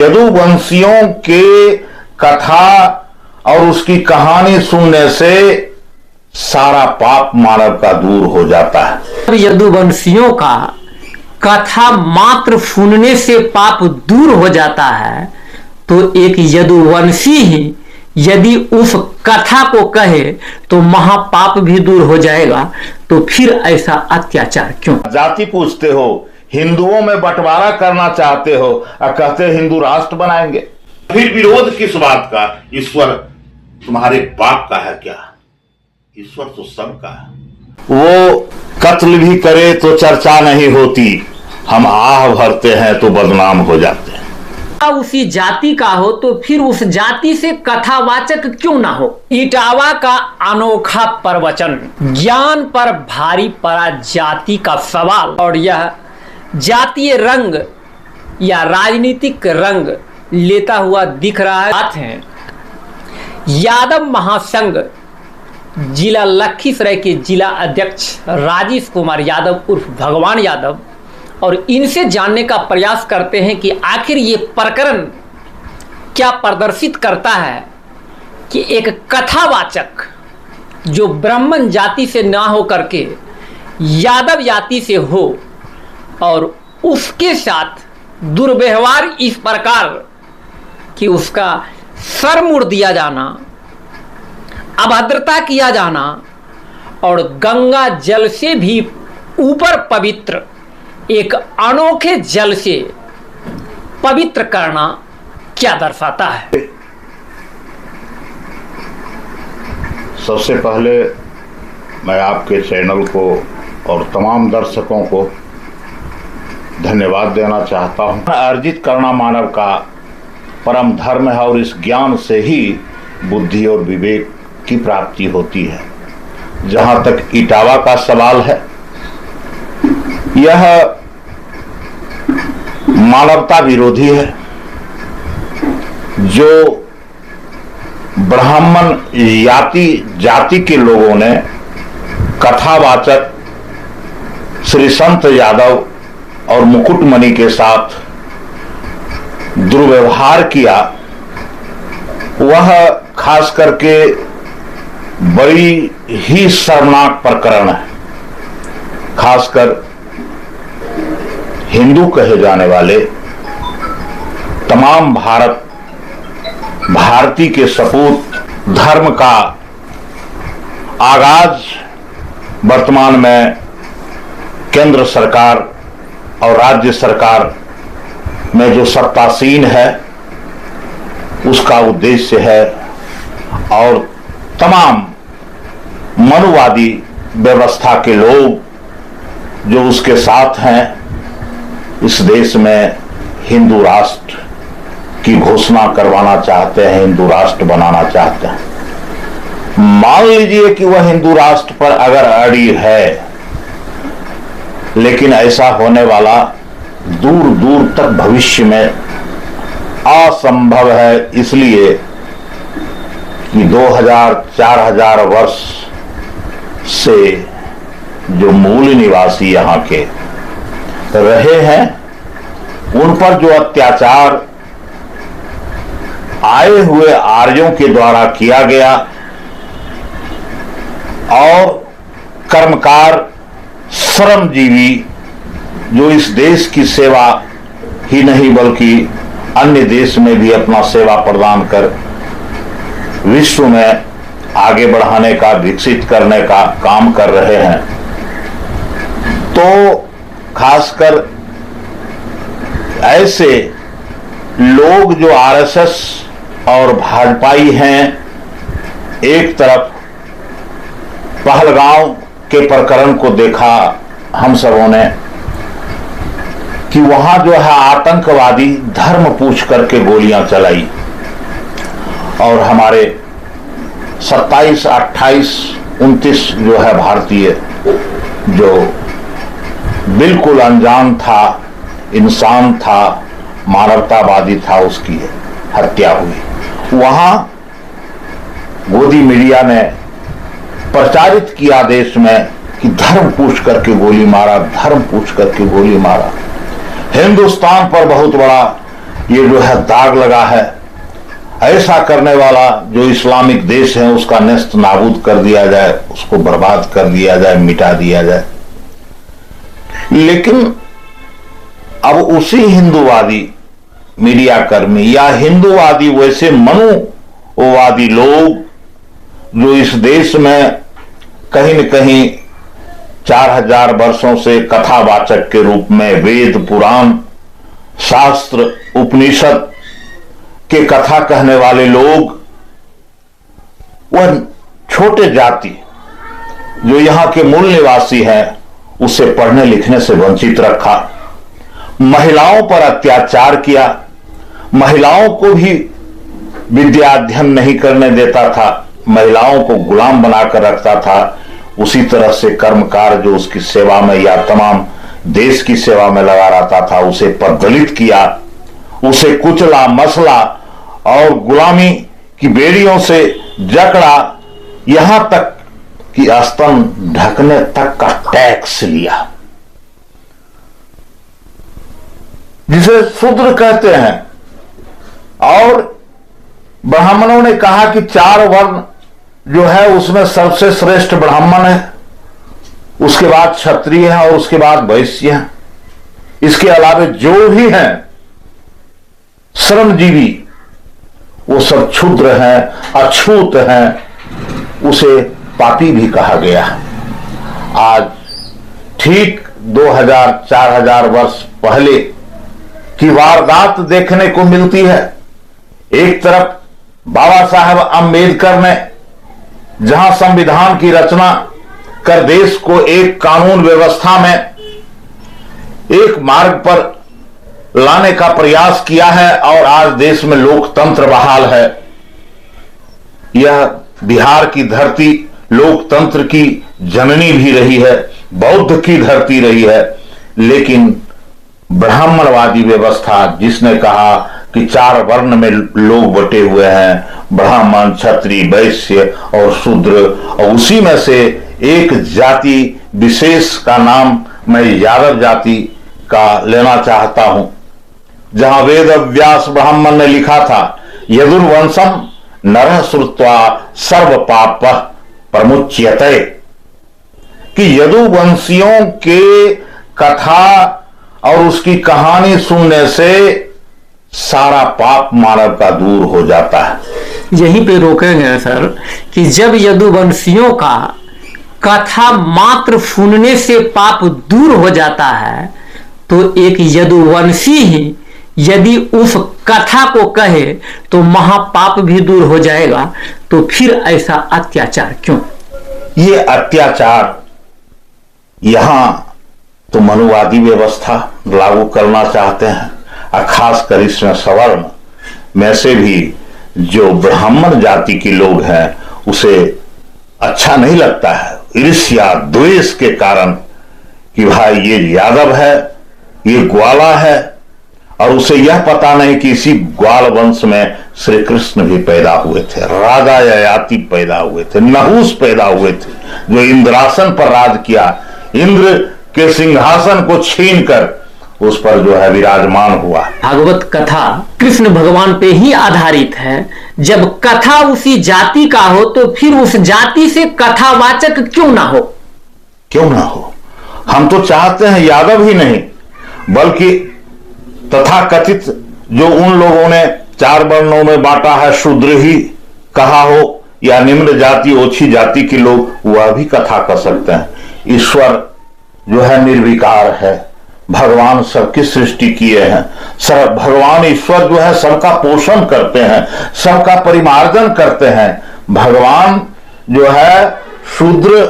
यदुवंशियों के कथा और उसकी कहानी सुनने से सारा पाप मानव का दूर हो जाता है। यदुवंशियों का कथा मात्र सुनने से पाप दूर हो जाता है, तो एक यदुवंशी ही यदि उस कथा को कहे तो महापाप भी दूर हो जाएगा। तो फिर ऐसा अत्याचार क्यों? जाति पूछते हो, हिंदुओं में बंटवारा करना चाहते हो और कहते हिंदू राष्ट्र बनाएंगे। फिर विरोध किस बात का? ईश्वर तुम्हारे बाप का है क्या? ईश्वर तो सबका है। वो कत्ल भी करे तो चर्चा नहीं होती, हम आह भरते हैं तो बदनाम हो जाते हैं। उसी जाति का हो तो फिर उस जाति से कथावाचक क्यों ना हो? इटावा का अनोखा प्रवचन, ज्ञान पर भारी पड़ा जाति का सवाल, और यह जातीय रंग या राजनीतिक रंग लेता हुआ दिख रहा है। बात है यादव महासंघ जिला लखीसराय के जिला अध्यक्ष राजेश कुमार यादव उर्फ भगवान यादव, और इनसे जानने का प्रयास करते हैं कि आखिर ये प्रकरण क्या प्रदर्शित करता है कि एक कथावाचक जो ब्राह्मण जाति से ना हो करके यादव जाति से हो और उसके साथ दुर्व्यवहार इस प्रकार कि उसका सर मुड़ दिया जाना, अभद्रता किया जाना और गंगा जल से भी ऊपर पवित्र एक अनोखे जल से पवित्र करना क्या दर्शाता है? सबसे पहले मैं आपके चैनल को और तमाम दर्शकों को धन्यवाद देना चाहता हूं। अर्जित करना मानव का परम धर्म है और इस ज्ञान से ही बुद्धि और विवेक की प्राप्ति होती है। जहां तक इटावा का सवाल है, यह मानवता विरोधी है। जो ब्राह्मण जाति के लोगों ने कथावाचक श्री संत यादव और मुकुटमणि के साथ दुर्व्यवहार किया, वह खास करके बड़ी ही शर्मनाक प्रकरण है। खासकर हिंदू कहे जाने वाले तमाम भारतीय के सपूत धर्म का आगाज वर्तमान में केंद्र सरकार और राज्य सरकार में जो सत्तासीन है उसका उद्देश्य है, और तमाम मनुवादी व्यवस्था के लोग जो उसके साथ हैं, इस देश में हिंदू राष्ट्र की घोषणा करवाना चाहते हैं, हिंदू राष्ट्र बनाना चाहते हैं। मान लीजिए कि वह हिंदू राष्ट्र पर अगर अड़ी है, लेकिन ऐसा होने वाला दूर दूर तक भविष्य में असंभव है, इसलिए कि 2000-4000 वर्ष से जो मूल निवासी यहाँ के रहे हैं, उन पर जो अत्याचार आए हुए आर्यों के द्वारा किया गया और कर्मकार श्रमजीवी जो इस देश की सेवा ही नहीं बल्कि अन्य देश में भी अपना सेवा प्रदान कर विश्व में आगे बढ़ाने का, विकसित करने का काम कर रहे हैं, तो खासकर ऐसे लोग जो आरएसएस और भाजपाई हैं, एक तरफ पहलगांव के प्रकरण को देखा हम सबों ने कि वहां जो है आतंकवादी धर्म पूछ करके गोलियां चलाई, और हमारे 27, 28, 29 जो है भारतीय जो बिल्कुल अनजान था, इंसान था, मानवतावादी था, उसकी हत्या हुई। वहां गोदी मीडिया ने प्रचारित किया देश में कि धर्म पूछ करके गोली मारा, धर्म पूछ करके गोली मारा। हिंदुस्तान पर बहुत बड़ा ये जो है दाग लगा है। ऐसा करने वाला जो इस्लामिक देश है उसका नेस्त नाबूद कर दिया जाए, उसको बर्बाद कर दिया जाए, मिटा दिया जाए। लेकिन अब उसी हिंदूवादी मीडिया कर्मी या हिंदूवादी वैसे मनुवादी लोग जो इस देश में कहीं न कहीं 4000 वर्षों से कथावाचक के रूप में वेद, पुराण, शास्त्र, उपनिषद के कथा कहने वाले लोग, वह छोटे जाति जो यहां के मूल निवासी हैं उसे पढ़ने लिखने से वंचित रखा, महिलाओं पर अत्याचार किया, महिलाओं को भी विद्या अध्ययन नहीं करने देता था, महिलाओं को गुलाम बनाकर रखता था। उसी तरह से कर्मकार जो उसकी सेवा में या तमाम देश की सेवा में लगा रहता था उसे पददलित किया, उसे कुचला, मसला और गुलामी की बेड़ियों से जकड़ा, यहां तक कि स्तन ढकने तक का टैक्स लिया, जिसे शूद्र कहते हैं। और ब्राह्मणों ने कहा कि 4 वर्ण जो है उसमें सबसे श्रेष्ठ ब्राह्मण है, उसके बाद क्षत्रिय है और उसके बाद वैश्य है। इसके अलावा जो भी हैं श्रमजीवी वो सब क्षुद्र हैं, अछूत हैं, उसे पापी भी कहा गया। आज ठीक 2000-4000 वर्ष पहले की वारदात देखने को मिलती है। एक तरफ बाबा साहब अंबेडकर ने जहां संविधान की रचना कर देश को एक कानून व्यवस्था में एक मार्ग पर लाने का प्रयास किया है और आज देश में लोकतंत्र बहाल है। यह बिहार की धरती लोकतंत्र की जननी भी रही है, बौद्ध की धरती रही है। लेकिन ब्राह्मणवादी व्यवस्था जिसने कहा कि 4 वर्ण में लोग बटे हुए हैं, ब्राह्मण, क्षत्रिय, वैश्य और शूद्र, और उसी में से एक जाति विशेष का नाम मैं यादव जाति का लेना चाहता हूं, जहां वेद व्यास ब्राह्मण ने लिखा था, यदुर्वंशम नरः श्रुत्वा सर्व पाप प्रमुच्यते, कि यदुवंशियों के कथा और उसकी कहानी सुनने से सारा पाप मानव का दूर हो जाता है। यहीं पे रोकेंगे सर कि जब यदुवंशियों का कथा मात्र सुनने से पाप दूर हो जाता है, तो एक यदुवंशी ही यदि उस कथा को कहे तो महापाप भी दूर हो जाएगा। तो फिर ऐसा अत्याचार क्यों? ये अत्याचार यहां तो मनुवादी व्यवस्था लागू करना चाहते हैं, और खासकर इसमें सवर्ण में से भी जो ब्राह्मण जाति के लोग हैं उसे अच्छा नहीं लगता है, ईर्ष्या द्वेष के कारण कि भाई ये यादव है, ये ग्वाला है, और उसे यह पता नहीं कि इसी ग्वाल वंश में श्री कृष्ण भी पैदा हुए थे, राजा ययाति पैदा हुए थे, नहुस पैदा हुए थे, जो इंद्रासन पर राज किया, इंद्र के सिंहासन को छीनकर उस पर जो है विराजमान हुआ। भागवत कथा कृष्ण भगवान पे ही आधारित है। जब कथा उसी जाति का हो तो फिर उस जाति से कथावाचक क्यों ना हो? क्यों ना हो? हम तो चाहते हैं यादव ही नहीं बल्कि तथाकथित जो उन लोगों ने 4 वर्णों में बांटा है, शूद्र ही कहा हो या निम्न जाति, ओछी जाति के लोग, वह भी कथा कर सकते हैं। ईश्वर जो है निर्विकार है, भगवान सबकी सृष्टि किए हैं, सब भगवान ईश्वर जो है सबका पोषण करते हैं, सबका परिमार्जन करते हैं। भगवान जो है शूद्र,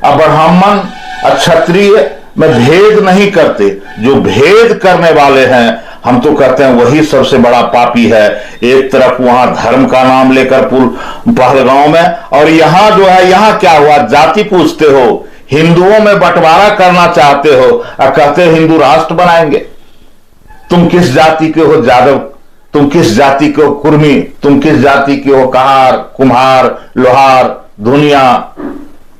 ब्राह्मण, क्षत्रिय में भेद नहीं करते। जो भेद करने वाले हैं हम तो कहते हैं वही सबसे बड़ा पापी है। एक तरफ वहां धर्म का नाम लेकर पहलगांव में, और यहां जो है, यहां क्या हुआ, जाति पूछते हो, हिंदुओं में बंटवारा करना चाहते हो और कहते हिंदू राष्ट्र बनाएंगे। तुम किस जाति के हो जादव, तुम किस जाति के हो कुर्मी, तुम किस जाति के हो कहार, कुम्हार, लोहार, धुनिया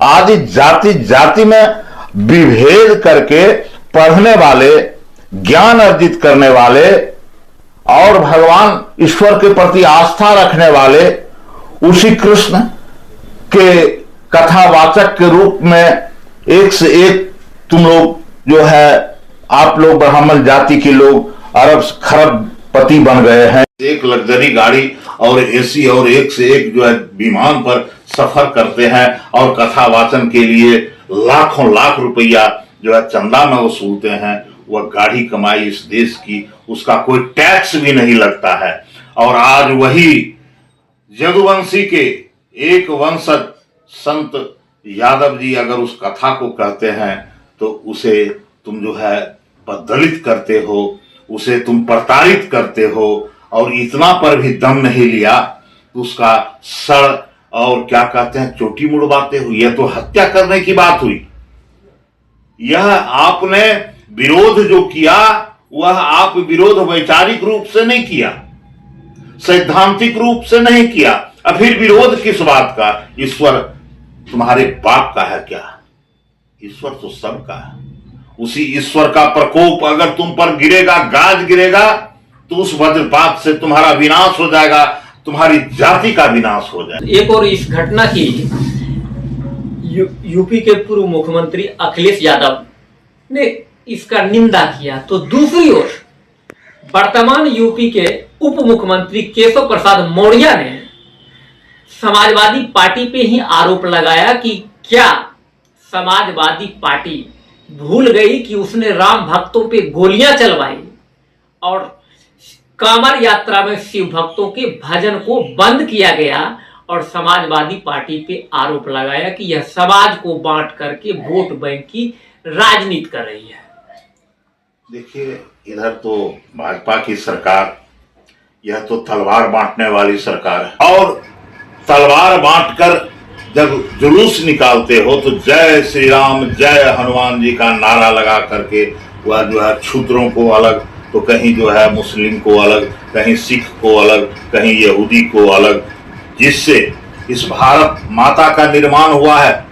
आदि जाति जाति में विभेद करके पढ़ने वाले, ज्ञान अर्जित करने वाले और भगवान ईश्वर के प्रति आस्था रखने वाले उसी कृष्ण के कथावाचक के रूप में एक से एक तुम लोग जो है, आप लोग ब्राह्मण जाति के लोग अरब खरब पति बन गए हैं। एक लग्जरी गाड़ी और एसी और एक से एक जो है विमान पर सफर करते हैं और कथावाचन के लिए लाखों लाख रुपया जो है चंदा में वसूलते हैं। वह गाढ़ी कमाई इस देश की, उसका कोई टैक्स भी नहीं लगता है। और आज वही यदुवंशी के एक वंशज संत यादव जी अगर उस कथा को कहते हैं तो उसे तुम जो है दलित करते हो, उसे तुम प्रताड़ित करते हो, और इतना पर भी दम नहीं लिया तो उसका सड़ और क्या कहते हैं चोटी मुड़वाते हुए, यह तो हत्या करने की बात हुई। यह आपने विरोध जो किया वह आप विरोध वैचारिक रूप से नहीं किया, सैद्धांतिक रूप से नहीं किया। अब फिर विरोध किस बात का? ईश्वर तुम्हारे बाप का है क्या? ईश्वर तो सबका है। उसी ईश्वर का प्रकोप अगर तुम पर गिरेगा, गाज गिरेगा, तो उस वज्रपात से तुम्हारा विनाश हो जाएगा, तुम्हारी जाति का विनाश हो जाएगा। एक और इस घटना की यूपी के पूर्व मुख्यमंत्री अखिलेश यादव ने इसका निंदा किया, तो दूसरी ओर वर्तमान यूपी के उप मुख्यमंत्री केशव प्रसाद मौर्य ने समाजवादी पार्टी पे ही आरोप लगाया कि क्या समाजवादी पार्टी भूल गई कि उसने राम भक्तों पे गोलियां चलवाई और कांवड़ यात्रा में शिव भक्तों के भजन को बंद किया गया, और समाजवादी पार्टी पे आरोप लगाया कि यह समाज को बांट करके वोट बैंक की राजनीति कर रही है। देखिए, इधर तो भाजपा की सरकार, यह तो तलवार बांटने वाली सरकार है, और तलवार बांटकर जब जुलूस निकालते हो तो जय श्री राम जय हनुमान जी का नारा लगा करके वह जो है क्षुद्रों को अलग, तो कहीं जो है मुस्लिम को अलग, कहीं सिख को अलग, कहीं यहूदी को अलग, जिससे इस भारत माता का निर्माण हुआ है,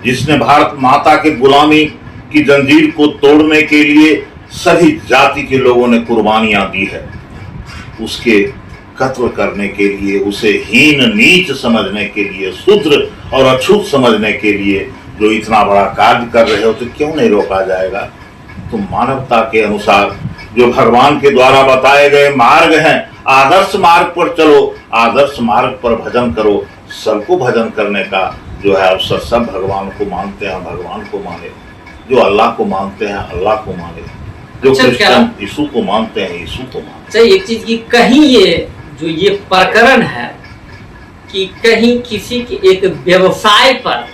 जिसने भारत माता के गुलामी की जंजीर को तोड़ने के लिए सभी जाति के लोगों ने कुर्बानियां दी है। उसके कत्ल करने के लिए, उसे हीन नीच समझने के लिए, शूद्र और अछूत समझने के लिए जो इतना बड़ा कार्य कर रहे हो, तो क्यों नहीं रोका जाएगा? तो मानवता के अनुसार जो भगवान के द्वारा बताए गए मार्ग हैं, आदर्श मार्ग पर चलो, आदर्श मार्ग पर भजन करो। सबको भजन करने का जो है अवसर, सब भगवान को मानते हैं भगवान को माने, जो अल्लाह को मानते हैं अल्लाह को माने, जो क्रिश्चियन यीशु को मानते हैं यीशु को माने। अच्छा, एक चीज की कहीं ये जो ये प्रकरण है कि कहीं किसी के एक व्यवसाय पर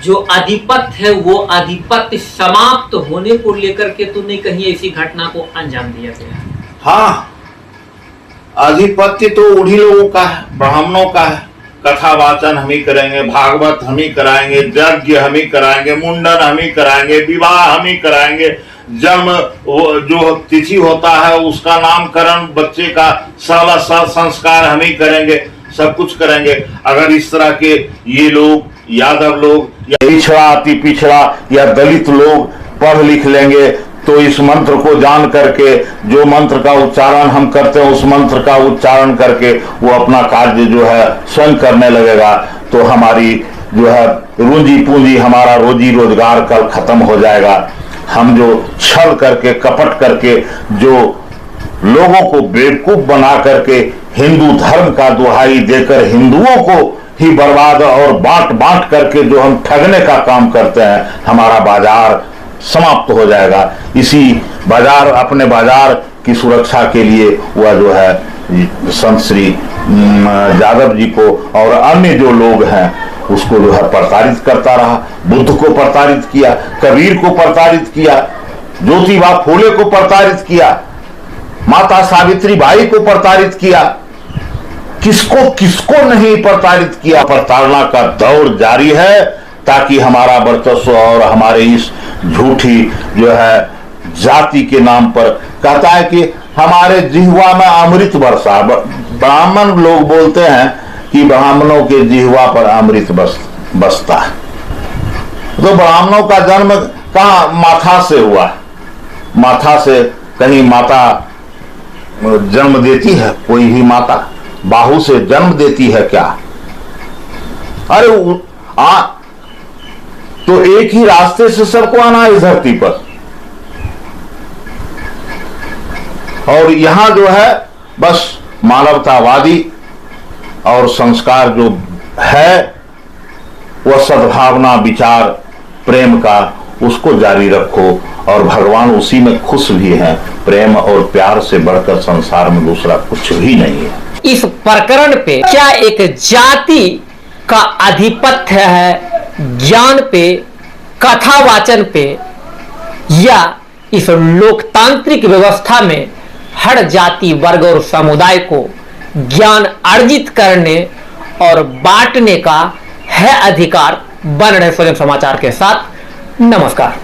जो आधिपत्य है वो आधिपत्य समाप्त होने को लेकर के तो नहीं कहीं ऐसी घटना को अंजाम दिया गया? हाँ, आधिपत्य तो उन्हीं लोगों का है, ब्राह्मणों का है। कथा वाचन हम ही करेंगे, भागवत हम ही कराएंगे, यज्ञ हम ही कराएंगे, मुंडन हम ही कराएंगे, विवाह हम ही कराएंगे, जन्म जो तिथि होता है उसका नामकरण, बच्चे का साला संस्कार हम ही करेंगे, सब कुछ करेंगे। अगर इस तरह के ये लोग, यादव लोग या पिछड़ा अति पिछड़ा या दलित लोग पढ़ लिख लेंगे तो इस मंत्र को जान करके, जो मंत्र का उच्चारण हम करते हैं उस मंत्र का उच्चारण करके वो अपना कार्य जो है स्वयं करने लगेगा, तो हमारी जो है रूंजी पूंजी, हमारा रोजी रोजगार कल खत्म हो जाएगा। हम जो छल करके, कपट करके, जो लोगों को बेवकूफ बना करके हिंदू धर्म का दुहाई देकर हिंदुओं को ही बर्बाद और बांट बांट करके जो हम ठगने का काम करते हैं, हमारा बाजार समाप्त हो जाएगा। इसी बाजार, अपने बाजार की सुरक्षा के लिए वह जो है संत श्री यादव जी को और अन्य जो लोग हैं उसको जो है प्रताड़ित करता रहा। बुद्ध को प्रताड़ित किया, कबीर को प्रताड़ित किया, ज्योतिबा फूले को प्रताड़ित किया, माता सावित्री बाई को प्रताड़ित किया, किसको किसको नहीं प्रताड़ित किया। प्रताड़ना का दौर जारी है ताकि हमारा वर्चस्व और हमारे इस झूठी जो है जाति के नाम पर कहता है कि हमारे जिह्वा में अमृत वर्षा। ब्राह्मण लोग बोलते हैं कि ब्राह्मणों के जिह्वा पर अमृत बसता है। तो ब्राह्मणों का जन्म कहाँ? माथा से हुआ। माथा से कहीं माता जन्म देती है कोई भी माता, बाहू से जन्म देती है क्या? अरे तो एक ही रास्ते से सबको आना है इस धरती पर। और यहां जो है बस मानवतावादी और संस्कार जो है वह सद्भावना, विचार, प्रेम का, उसको जारी रखो और भगवान उसी में खुश भी है। प्रेम और प्यार से बढ़कर संसार में दूसरा कुछ भी नहीं है। इस प्रकरण पे क्या एक जाति का आधिपत्य है ज्ञान पे, कथावाचन पे, या इस लोकतांत्रिक व्यवस्था में हर जाति, वर्ग और समुदाय को ज्ञान अर्जित करने और बांटने का है अधिकार? बन रहे स्वयं समाचार के साथ। नमस्कार।